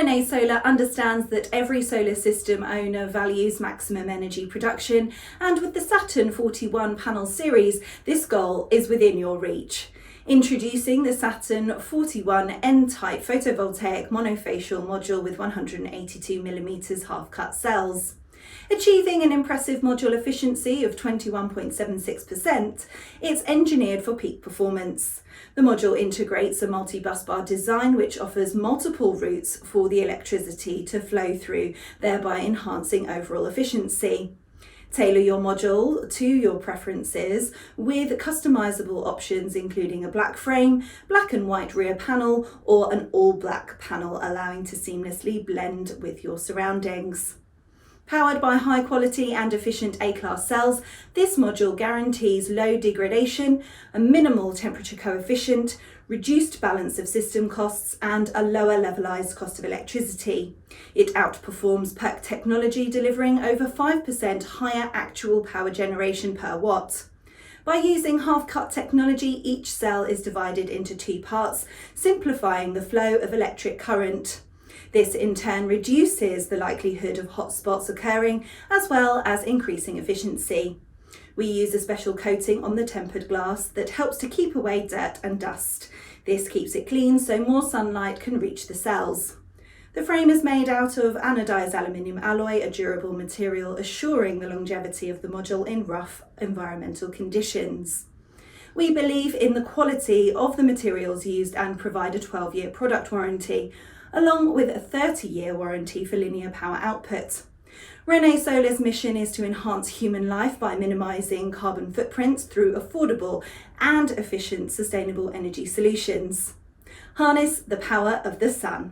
Renesola understands that every solar system owner values maximum energy production, and with the Saturn 41 panel series, this goal is within your reach. Introducing the Saturn 41N-type photovoltaic monofacial module with 182mm half-cut cells. Achieving an impressive module efficiency of 21.76%, it's engineered for peak performance. The module integrates a multi-bus bar design which offers multiple routes for the electricity to flow through, thereby enhancing overall efficiency. Tailor your module to your preferences with customizable options including a black frame, black and white rear panel, or an all-black panel, allowing to seamlessly blend with your surroundings. Powered by high quality and efficient A-class cells, this module guarantees low degradation, a minimal temperature coefficient, reduced balance of system costs, and a lower levelized cost of electricity. It outperforms PERC technology, delivering over 5% higher actual power generation per watt. By using half-cut technology, each cell is divided into two parts, simplifying the flow of electric current. This in turn reduces the likelihood of hotspots occurring, as well as increasing efficiency. We use a special coating on the tempered glass that helps to keep away dirt and dust. This keeps it clean so more sunlight can reach the cells. The frame is made out of anodized aluminium alloy, a durable material assuring the longevity of the module in rough environmental conditions. We believe in the quality of the materials used and provide a 12-year product warranty, along with a 30-year warranty for linear power output. Renesola's mission is to enhance human life by minimising carbon footprints through affordable and efficient sustainable energy solutions. Harness the power of the sun.